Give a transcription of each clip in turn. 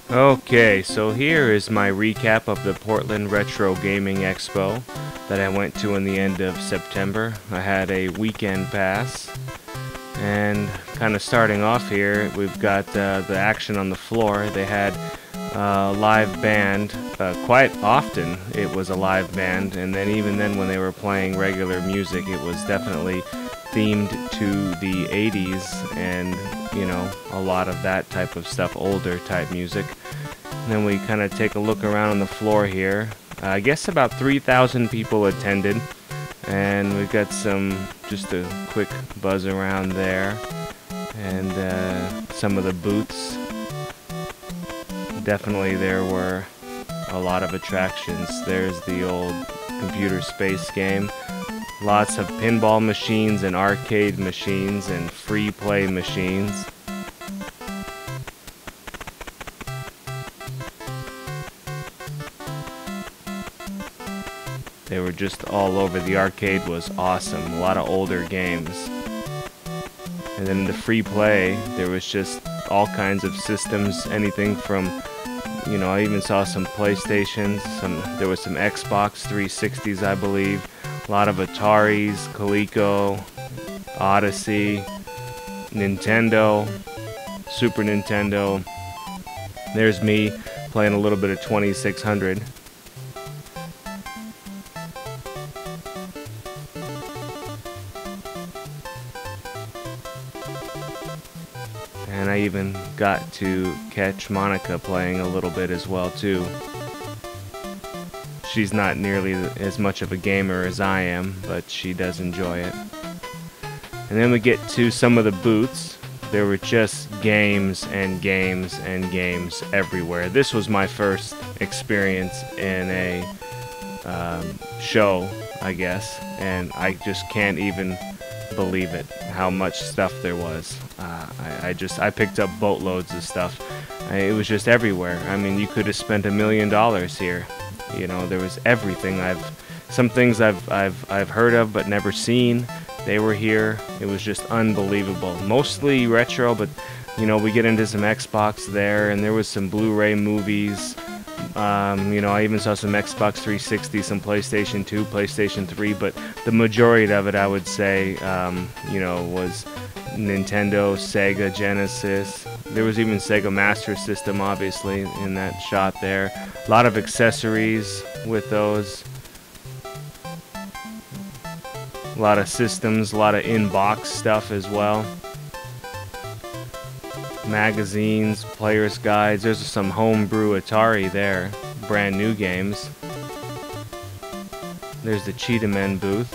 Okay, so here is my recap of the Portland Retro Gaming Expo that I went to in the end of September. I had a weekend pass, and kind of starting off here, we've got the action on the floor. They had a live band. Quite often it was a live band, and then even then when they were playing regular music, it was definitely themed to the 80s and, you know, a lot of that type of stuff, older type music. And then we kind of take a look around on the floor here. I guess about 3,000 people attended, and we've got just a quick buzz around there, and some of the booths. Definitely there were a lot of attractions. There's the old computer space game. Lots of pinball machines and arcade machines and free play machines. They were just all over. The arcade was awesome. A lot of older games. And then the free play, there was just all kinds of systems, anything from, you know, I even saw some PlayStations, there was some Xbox 360s, I believe, a lot of Ataris, Coleco, Odyssey, Nintendo, Super Nintendo. There's me playing a little bit of 2600. And I even got to catch Monica playing a little bit as well too. She's not nearly as much of a gamer as I am, but she does enjoy it. And then we get to some of the booths. There were just games and games and games everywhere. This was my first experience in a show, I guess, and I just can't even believe it, how much stuff there was. I picked up boatloads of stuff. It was just everywhere. I mean, you could have spent $1 million here. You know, there was everything. Some things I've heard of but never seen. They were here. It was just unbelievable. Mostly retro, but you know, we get into some Xbox there, and there was some Blu-ray movies. You know, I even saw some Xbox 360, some PlayStation 2, PlayStation 3, but the majority of it, I would say, you know, was Nintendo, Sega, Genesis. There was even Sega Master System, obviously, in that shot there. A lot of accessories with those. A lot of systems, a lot of in-box stuff as well. Magazines, player's guides. There's some homebrew Atari there. Brand new games. There's the Cheetah Men booth.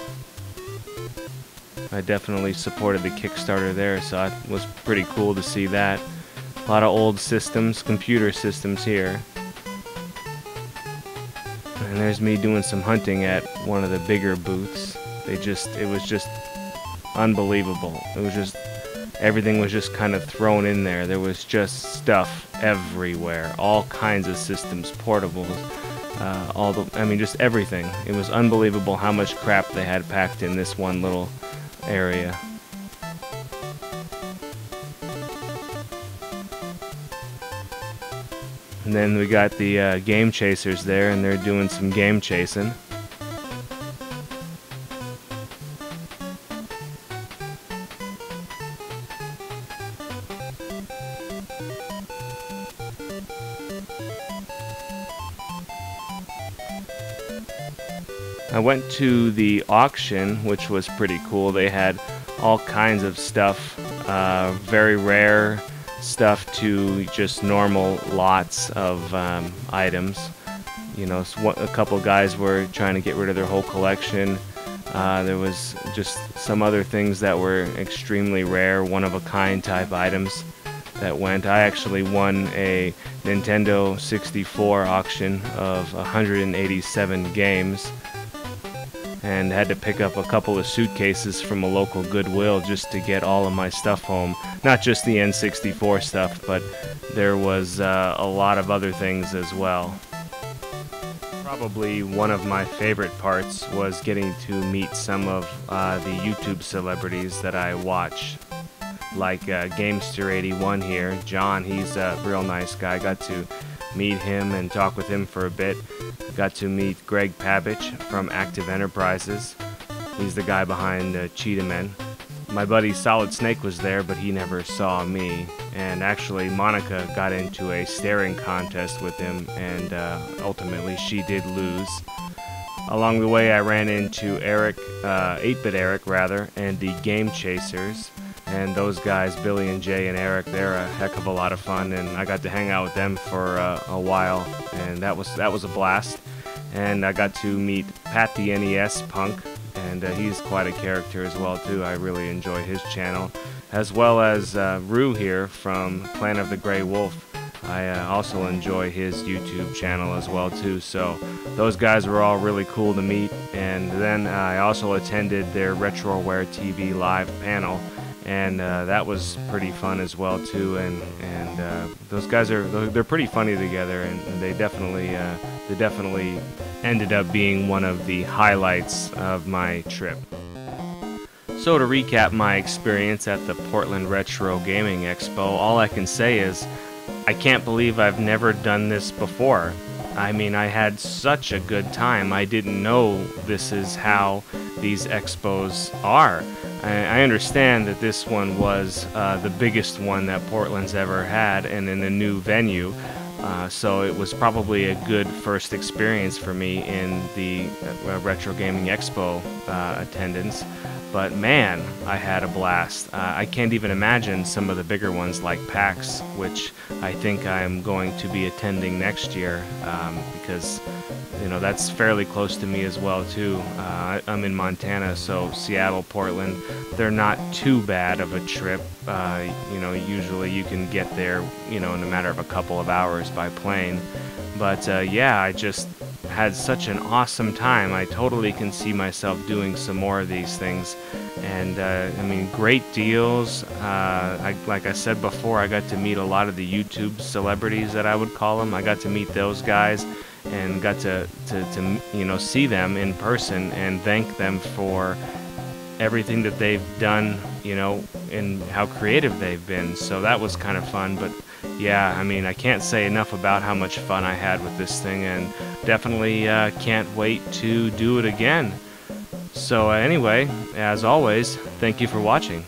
I definitely supported the Kickstarter there, so it was pretty cool to see that. A lot of old systems, computer systems here. And there's me doing some hunting at one of the bigger booths. It was just unbelievable. It was just, everything was just kind of thrown in there. There was just stuff everywhere. All kinds of systems, portables, I mean, just everything. It was unbelievable how much crap they had packed in this one little area. And then we got the game chasers there, and they're doing some game chasing. I went to the auction, which was pretty cool. They had all kinds of stuff, very rare stuff to just normal lots of items. You know, a couple guys were trying to get rid of their whole collection. There was just some other things that were extremely rare, one-of-a-kind type items that went. I actually won a Nintendo 64 auction of 187 games, and had to pick up a couple of suitcases from a local Goodwill just to get all of my stuff home. Not just the N64 stuff, but there was a lot of other things as well. Probably one of my favorite parts was getting to meet some of the YouTube celebrities that I watch. like Gamester81 here. John, he's a real nice guy. Got to meet him and talk with him for a bit. Got to meet Greg Pabich from Active Enterprises. He's the guy behind Cheetah Men. My buddy Solid Snake was there, but he never saw me. And actually, Monica got into a staring contest with him, and ultimately she did lose. Along the way, I ran into Eric, 8-Bit Eric rather, and the Game Chasers. And those guys, Billy and Jay and Eric, they're a heck of a lot of fun, and I got to hang out with them for a while, and that was a blast. And I got to meet Pat the NES Punk, and he's quite a character as well too. I really enjoy his channel, as well as Rue here from Clan of the Grey Wolf. I also enjoy his YouTube channel as well too. So those guys were all really cool to meet. And then I also attended their RetroWare TV live panel, and that was pretty fun as well too. And those guys they're pretty funny together, and they definitely ended up being one of the highlights of my trip. So to recap my experience at the Portland Retro Gaming Expo, all I can say is I can't believe I've never done this before. I mean, I had such a good time. I didn't know this is how these expos are. I understand that this one was the biggest one that Portland's ever had, and in a new venue. So it was probably a good first experience for me in the Retro Gaming Expo attendance. But man, I had a blast. I can't even imagine some of the bigger ones like PAX, which I think I'm going to be attending next year, because you know that's fairly close to me as well too. I'm in Montana, so Seattle, Portland, they're not too bad of a trip. You know, usually you can get there, you know, in a matter of a couple of hours by plane. But yeah, I just had such an awesome time. I totally can see myself doing some more of these things. And I mean, great deals. Like I said before, I got to meet a lot of the YouTube celebrities that I would call them. I got to meet those guys and got to you know, see them in person and thank them for everything that they've done, you know, and how creative they've been. So that was kind of fun. But yeah, I mean, I can't say enough about how much fun I had with this thing, and definitely can't wait to do it again. So anyway, as always, thank you for watching.